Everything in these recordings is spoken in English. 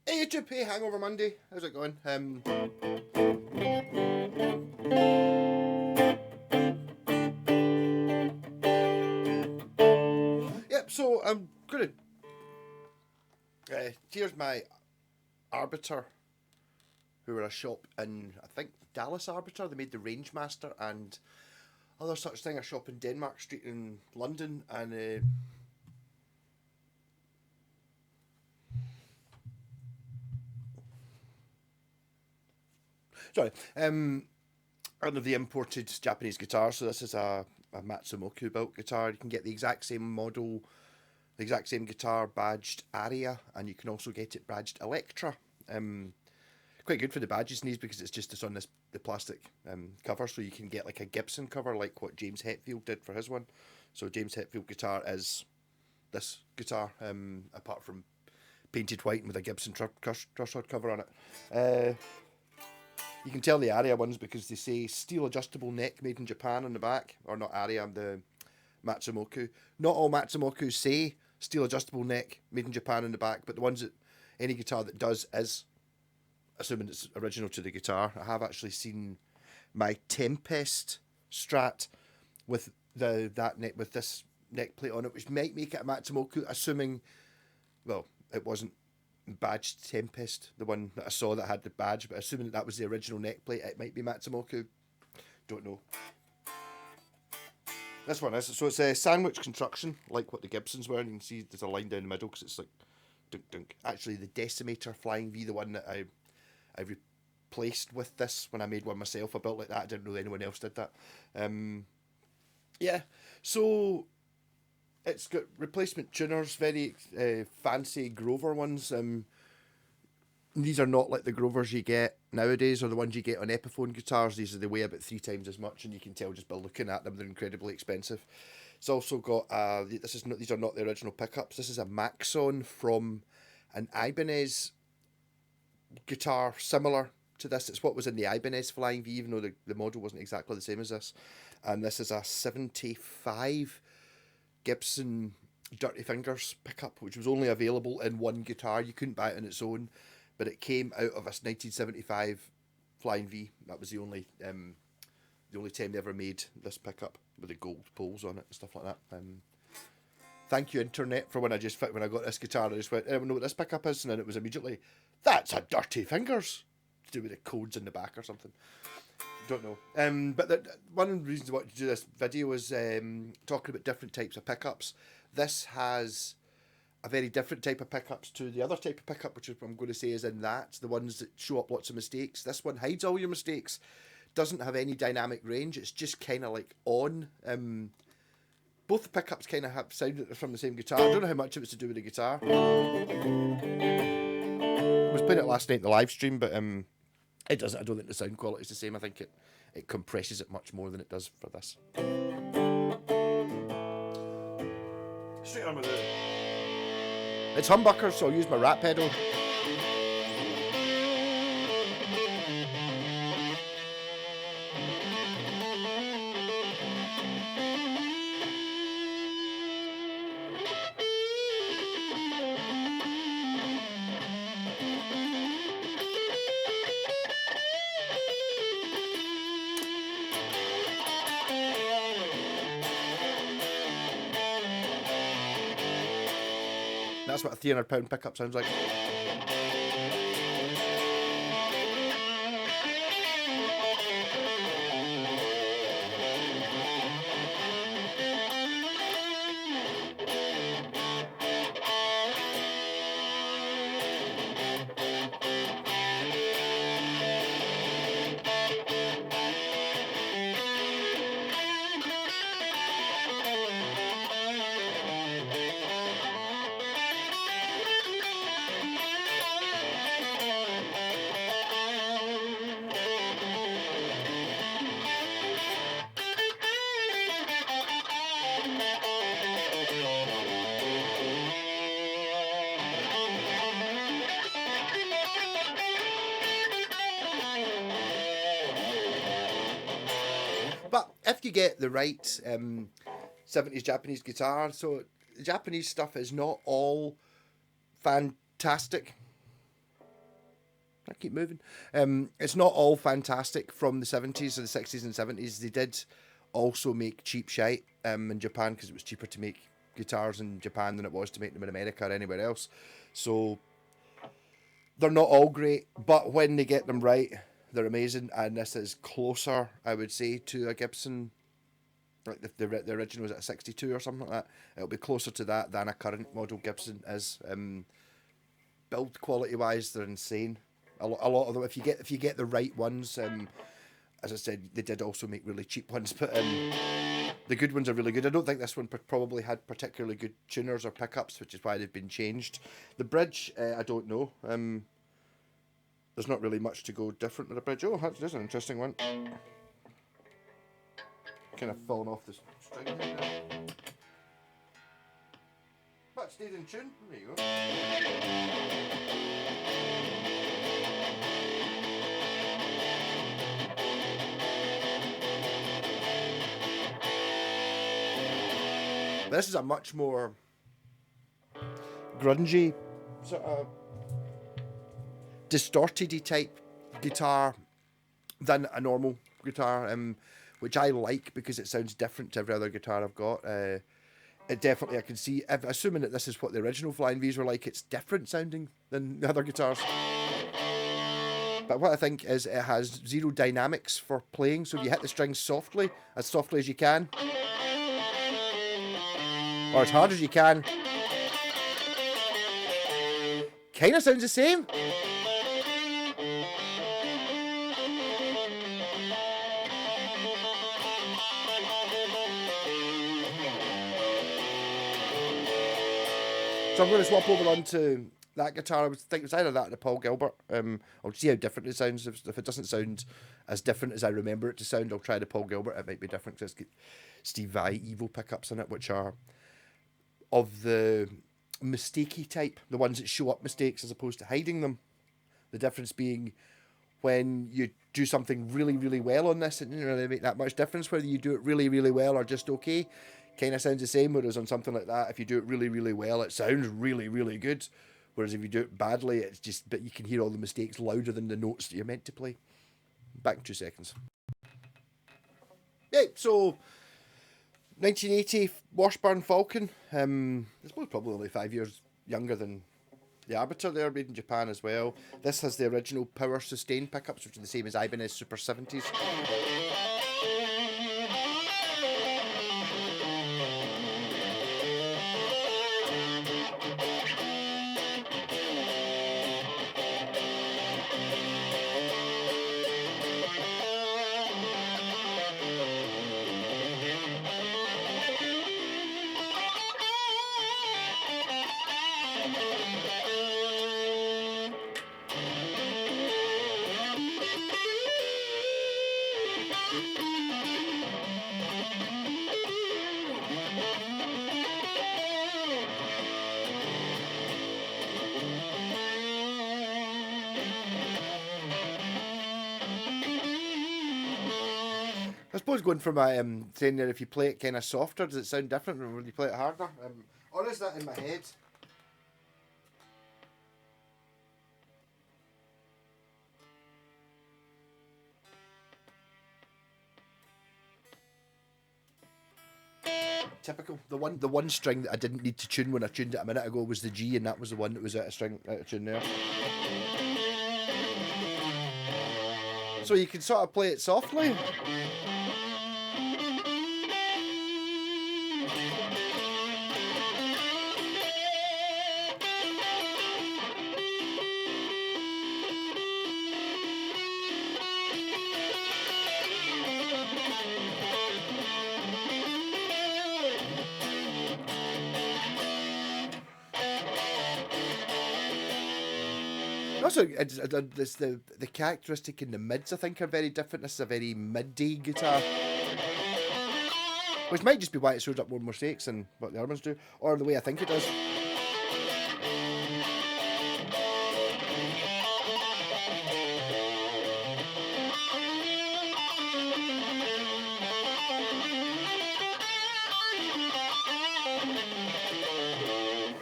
Hey YouTube, hey Hangover Monday, how's it going? Yep. So I'm gonna. Here's my arbiter, who were a shop in I think Dallas Arbiter. They made the Rangemaster and other such thing. A shop in Denmark Street in London, and sorry, one of the imported Japanese guitars. So this is a Matsumoku built guitar. You can get the exact same model, the exact same guitar badged Aria, and you can also get it badged Electra. Quite good for the badges and these because it's on the plastic cover, so you can get like a Gibson cover like what James Hetfield did for his one. So James Hetfield guitar is this guitar, apart from painted white and with a Gibson truss rod cover on it. You can tell the Aria ones because they say steel adjustable neck made in Japan on the back, or not Aria, the Matsumoku. Not all Matsumokus say steel adjustable neck made in Japan on the back, but the ones that any guitar that does is, assuming it's original to the guitar. I have actually seen my Tempest Strat with that neck with this neck plate on it, which might make it a Matsumoku, assuming, well, it wasn't badged Tempest, the one that I saw that had the badge, but assuming that was the original neck plate, it might be Matsumoku. Don't know. This one is, so it's a sandwich construction, like what the Gibsons were, and you can see there's a line down the middle because it's like dunk dunk. Actually, the Decimator Flying V, the one that I replaced with this when I made one myself. I built like that. I didn't know anyone else did that. Yeah, so it's got replacement tuners, very fancy Grover ones. These are not like the Grovers you get nowadays or the ones you get on Epiphone guitars. These are, they weigh about 3 times as much, and you can tell just by looking at them they're incredibly expensive. It's also got these are not the original pickups. This is a Maxon from an Ibanez guitar similar to this. It's what was in the Ibanez Flying V, even though the model wasn't exactly the same as this. And this is a 75 Gibson Dirty Fingers pickup, which was only available in one guitar. You couldn't buy it on its own, but it came out of a 1975 Flying V. That was the only time they ever made this pickup with the gold poles on it and stuff like that. Thank you, internet, for when I got this guitar. I just went, I know what this pickup is, and then it was immediately, that's a Dirty Fingers, to do with the codes in the back or something. Don't know. But one of the reasons I wanted to do this video is talking about different types of pickups. This has a very different type of pickups to the other type of pickup, which I'm going to say is in that, the ones that show up lots of mistakes. This one hides all your mistakes, doesn't have any dynamic range, it's just kind of like on. Both the pickups kind of have sound from the same guitar. I don't know how much of it's to do with the guitar. I was playing it last night in the live stream, but it doesn't. I don't think the sound quality is the same. I think it compresses it much more than it does for this. Straight on with it. It's humbuckers, so I'll use my rat pedal. That's what a £300 pickup sounds like. But if you get the right 70s Japanese guitar, so the Japanese stuff is not all fantastic. I keep moving. It's not all fantastic from the 70s or the 60s and 70s. They did also make cheap shite in Japan because it was cheaper to make guitars in Japan than it was to make them in America or anywhere else. So they're not all great, but when they get them right, they're amazing. And this is closer, I would say, to a Gibson. Like the original was at a 62 or something like that. It'll be closer to that than a current model Gibson is. Build quality wise, they're insane. A lot of them, if you get the right ones, as I said, they did also make really cheap ones, but the good ones are really good. I don't think this one probably had particularly good tuners or pickups, which is why they've been changed. The bridge, I don't know. There's not really much to go different with the bridge. Oh, that's an interesting one. Kind of falling off the string here now. But it stayed in tune. There you go. This is a much more grungy, sort of distorted-y type guitar than a normal guitar, which I like because it sounds different to every other guitar I've got. It definitely, I can see, assuming that this is what the original Flying V's were like, it's different sounding than the other guitars. But what I think is it has zero dynamics for playing, so if you hit the strings softly as you can, or as hard as you can, kind of sounds the same. So I'm going to swap over onto that guitar. I was thinking it's either that or the Paul Gilbert. I'll see how different it sounds. If it doesn't sound as different as I remember it to sound, I'll try the Paul Gilbert. It might be different because it's got Steve Vai evil pickups in it, which are of the mistakey type, the ones that show up mistakes as opposed to hiding them. The difference being when you do something really, really well on this, it doesn't really make that much difference whether you do it really, really well or just okay. Kind of sounds the same, whereas on something like that, if you do it really, really well, it sounds really, really good. Whereas if you do it badly, it's just, but you can hear all the mistakes louder than the notes that you're meant to play. Back in 2 seconds. Yeah, so 1980 Washburn Falcon. I suppose probably only 5 years younger than the Arbiter there, made in Japan as well. This has the original power sustain pickups, which are the same as Ibanez Super 70s. I suppose going from my saying that if you play it kind of softer, does it sound different when you play it harder? Or is that in my head? Typical. The one string that I didn't need to tune when I tuned it a minute ago was the G, and that was the one that was out of tune there. So you can sort of play it softly. Also, it's the characteristic in the mids, I think, are very different. This is a very midday guitar, which might just be why it shows up more mistakes than what the other ones do, or the way I think it does.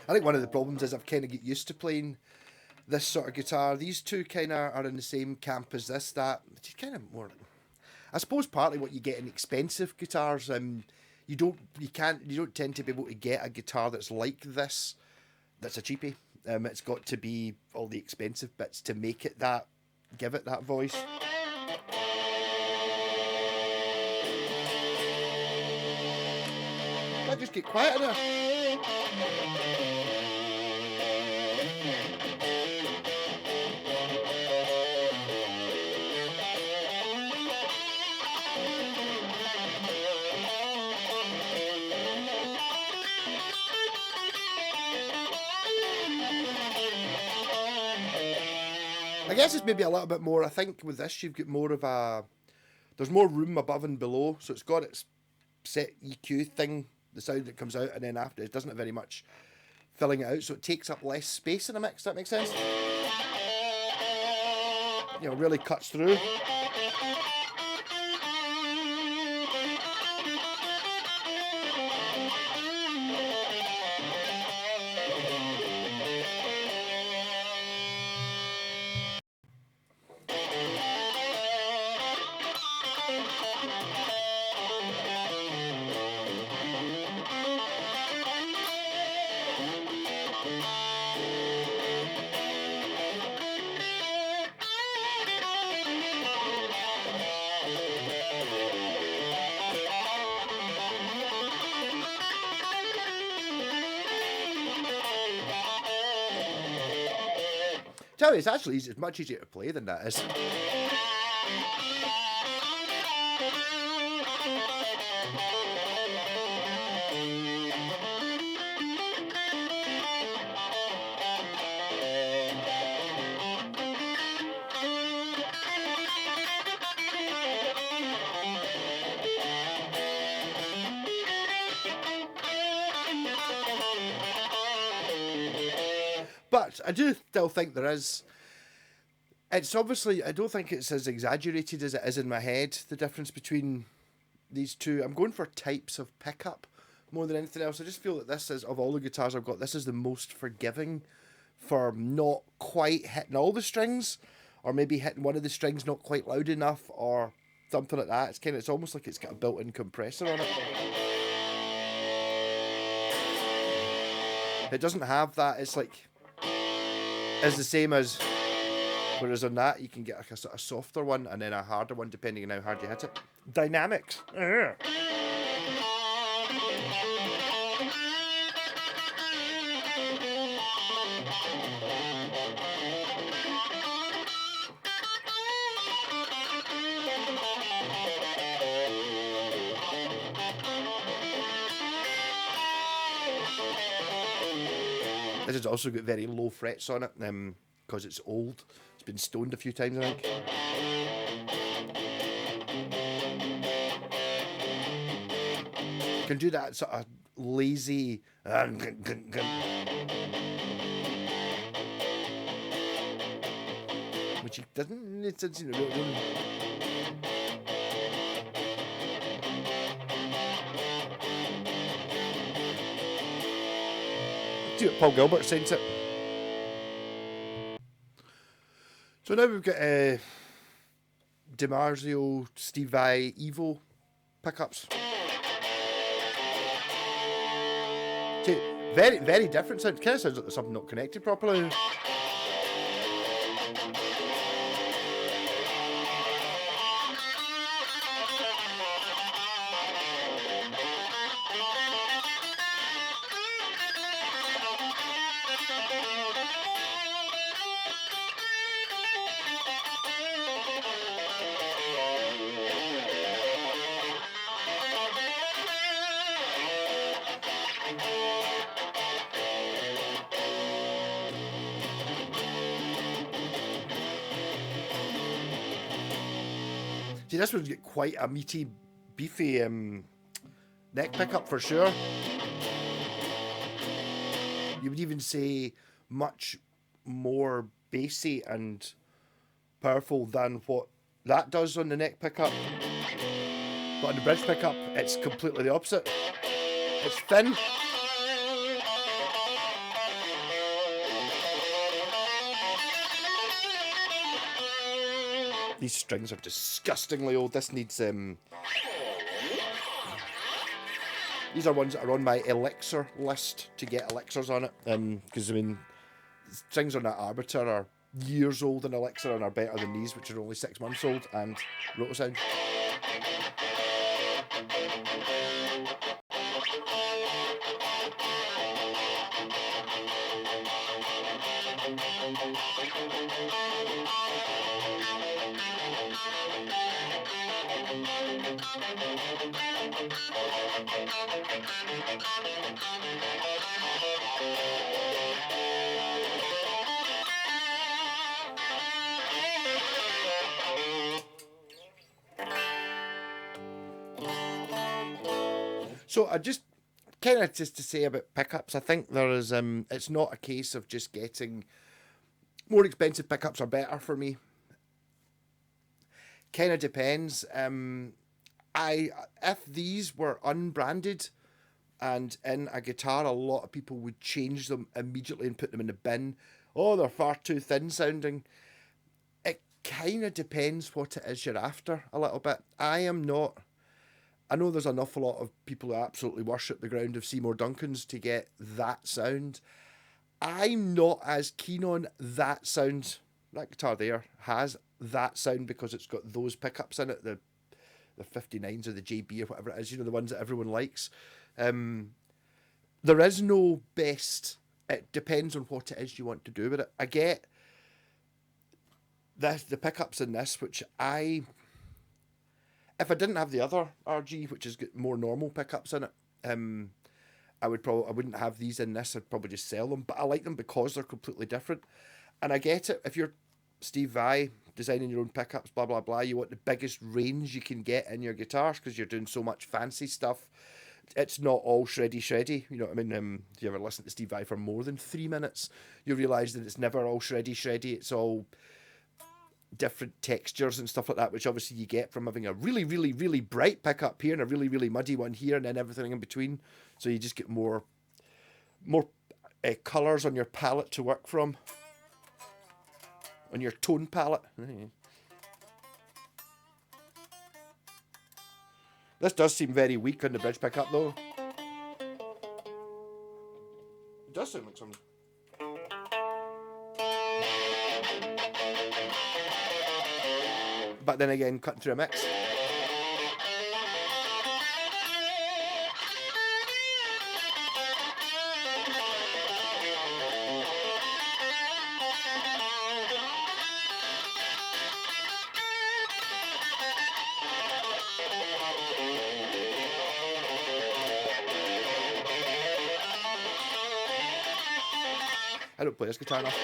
I think one of the problems is I've kind of get used to playing this sort of guitar. These two kind of are in the same camp as this. That it's kind of more. I suppose partly what you get in expensive guitars. You don't tend to be able to get a guitar that's like this. That's a cheapie. It's got to be all the expensive bits to make it that, give it that voice. I just get quiet there. I guess it's maybe a little bit more. I think with this you've got more of a. There's more room above and below, so it's got its set EQ thing, the sound that comes out, and then after it doesn't have very much filling it out, so it takes up less space in a mix. That makes sense. You know, really cuts through. Tell you, it's actually easy, it's much easier to play than that is. But I do still think there is. It's obviously, I don't think it's as exaggerated as it is in my head, the difference between these two. I'm going for types of pickup more than anything else. I just feel that this is, of all the guitars I've got, this is the most forgiving for not quite hitting all the strings, or maybe hitting one of the strings not quite loud enough, or something like that. It's almost like it's got a built-in compressor on it. It doesn't have that. It's like, it's the same as, whereas on that you can get like a sort of softer one and then a harder one depending on how hard you hit it. Dynamics. This has also got very low frets on it, because it's old. It's been stoned a few times, I think. You can do that sort of lazy. Which he doesn't. It's do what Paul Gilbert sent it. So now we've got DiMarzio Steve Vai Evo pickups. See, very, very different sound. It kind of sounds like there's something not connected properly. See, this one's got quite a meaty, beefy neck pickup for sure. You would even say much more bassy and powerful than what that does on the neck pickup. But on the bridge pickup, it's completely the opposite. It's thin. These strings are disgustingly old. This needs these are ones that are on my elixir list to get elixirs on it. Because I mean, strings on that arbiter are years old in elixir and are better than these, which are only 6 months old and roto sound. So I just kind of just to say about pickups, I think there is it's not a case of just getting more expensive pickups are better for me. Kind of depends. I if these were unbranded and in a guitar, a lot of people would change them immediately and put them in the bin. Oh, they're far too thin sounding. It kind of depends what it is you're after a little bit. I am not. I know there's an awful lot of people who absolutely worship the ground of Seymour Duncan's to get that sound. I'm not as keen on that sound. That guitar there has that sound because it's got those pickups in it, the 59s or the JB or whatever it is, you know, the ones that everyone likes. There is no best. It depends on what it is you want to do with it. I get the pickups in this, which if I didn't have the other RG, which has got more normal pickups in it, I wouldn't have these in this. I'd probably just sell them. But I like them because they're completely different. And I get it. If you're Steve Vai, designing your own pickups, blah, blah, blah, you want the biggest range you can get in your guitars because you're doing so much fancy stuff. It's not all shreddy. You know what I mean? If you ever listen to Steve Vai for more than 3 minutes, you realise that it's never all shreddy. It's all different textures and stuff like that, which obviously you get from having a really, really, really bright pickup here and a really, really muddy one here and then everything in between. So you just get more colours on your palette to work from. On your tone palette. This does seem very weak on the bridge pickup though. It does sound like something. But then again, cutting through a mix. I don't play this guitar enough.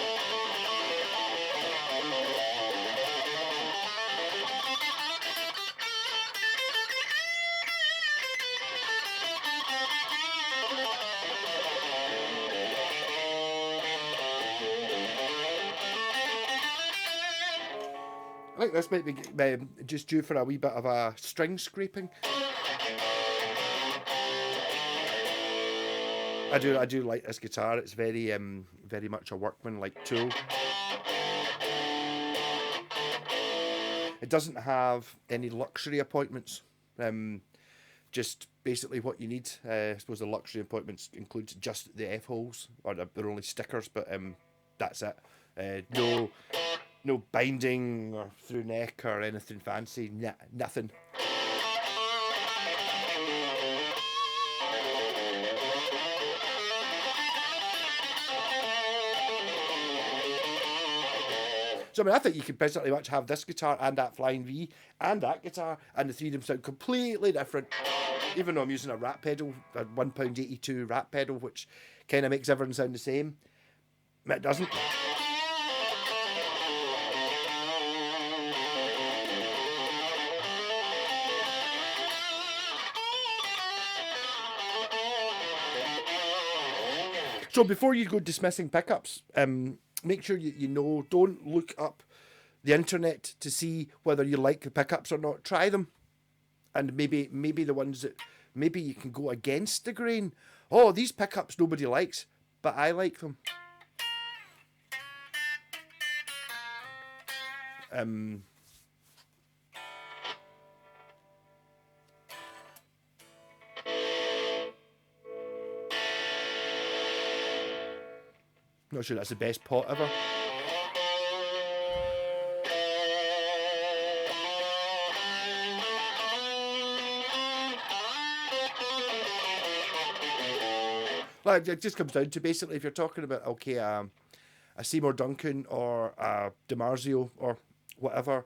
I think this might be just due for a wee bit of a string scraping. I do like this guitar. It's very much a workman-like tool. It doesn't have any luxury appointments. Just basically what you need. I suppose the luxury appointments includes just the F-holes, or they're only stickers, but that's it. No binding or through neck or anything fancy. Nothing. So I mean, I think you could pretty much have this guitar and that Flying V and that guitar, and the three of them sound completely different. Even though I'm using a rat pedal, a £1.82 rat pedal, which kind of makes everything sound the same, it doesn't. So before you go dismissing pickups, make sure you know, don't look up the internet to see whether you like the pickups or not. Try them. And maybe the ones that, maybe you can go against the grain. Oh, these pickups nobody likes, but I like them. not sure that's the best pot ever. Like, it just comes down to basically if you're talking about, okay, a Seymour Duncan or a DiMarzio or whatever,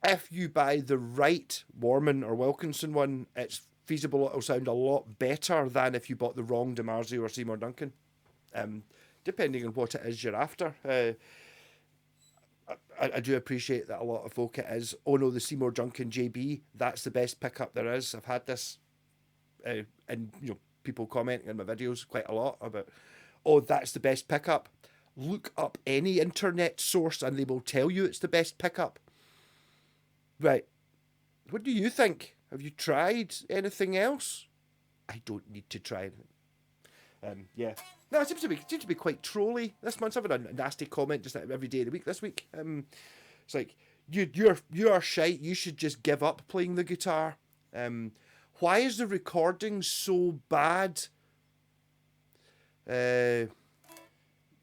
if you buy the right Warman or Wilkinson one, it's feasible it'll sound a lot better than if you bought the wrong DiMarzio or Seymour Duncan, depending on what it is you're after. I do appreciate that a lot of folk it is, oh no, the Seymour Duncan JB, that's the best pickup there is. I've had this, and people commenting on my videos quite a lot about, oh, that's the best pickup. Look up any internet source and they will tell you it's the best pickup. Right. What do you think? Have you tried anything else? I don't need to try anything. Yeah. No, it seems to be quite trolly this month. I've had a nasty comment just every day of the week this week. It's like, you are shite. You should just give up playing the guitar. Why is the recording so bad? And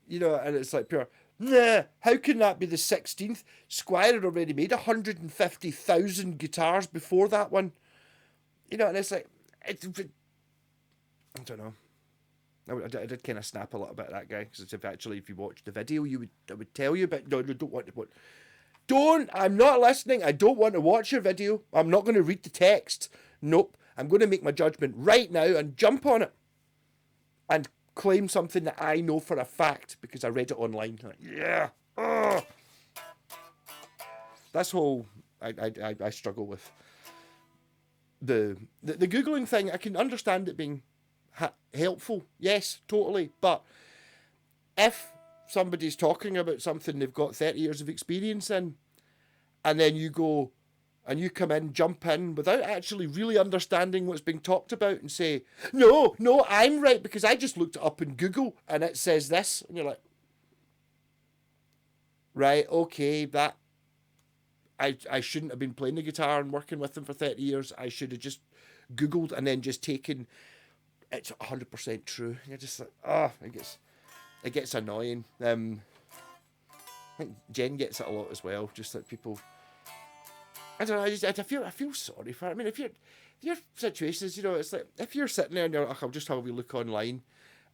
it's like pure, nah, how can that be the 16th? Squire had already made 150,000 guitars before that one. And it's like, I don't know. I did kind of snap a little bit at that guy, because if you watched the video, I would tell you, but no, don't want to. Don't, I'm not listening. I don't want to watch your video. I'm not going to read the text. Nope. I'm going to make my judgment right now and jump on it and claim something that I know for a fact because I read it online. Like, yeah. Ugh. That's whole I struggle with the Googling thing. I can understand it being helpful. Yes, totally. But if somebody's talking about something they've got 30 years of experience in, and then you go and you come in, jump in without actually really understanding what's being talked about and say, no, I'm right because I just looked it up in Google and it says this. And you're like, right, okay, that I shouldn't have been playing the guitar and working with them for 30 years. I should have just Googled and then just taken, it's 100% true. And you're just like, it gets annoying. I think Jen gets it a lot as well. Just like people, I don't know. I feel sorry for it. I mean, if your situation is, it's like if you're sitting there and you're like, I'll just have a wee look online,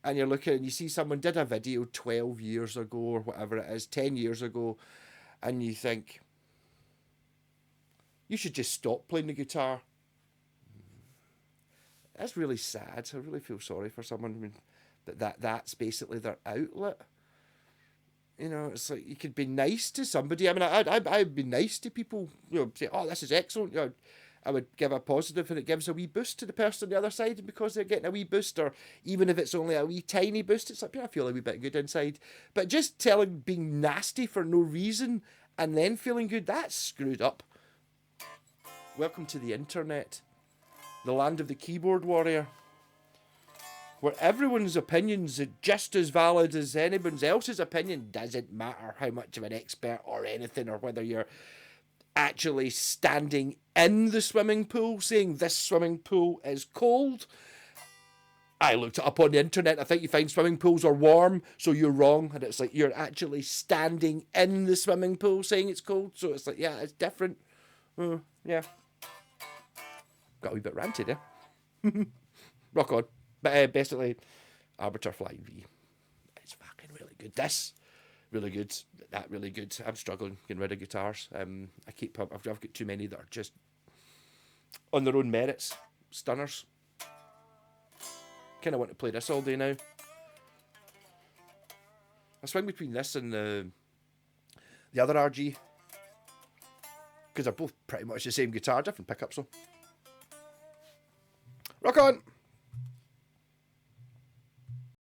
and you're looking and you see someone did a video 12 years ago or whatever it is, 10 years ago, and you think you should just stop playing the guitar. That's really sad. I really feel sorry for someone that's basically their outlet. It's like you could be nice to somebody. I mean, I'd be nice to people. Say, oh, this is excellent. I would give a positive, and it gives a wee boost to the person on the other side, and because they're getting a wee boost, or even if it's only a wee tiny boost, it's like, I feel a wee bit good inside. But just being nasty for no reason and then feeling good, that's screwed up. Welcome to the internet, the land of the keyboard warrior, where everyone's opinions are just as valid as anyone else's opinion. Doesn't matter how much of an expert or anything, or whether you're actually standing in the swimming pool saying this swimming pool is cold. I looked it up on the internet. I think you find swimming pools are warm, so you're wrong. And it's like you're actually standing in the swimming pool saying it's cold. So it's like, yeah, it's different. Yeah. Got a wee bit ranted there. Rock on. But basically, Arbiter Flying V. It's fucking really good. This, really good. That, really good. I'm struggling getting rid of guitars. I've got too many that are just on their own merits. Stunners. Kind of want to play this all day now. I swing between this and the other RG. Because they're both pretty much the same guitar, different pickups though. Rock on!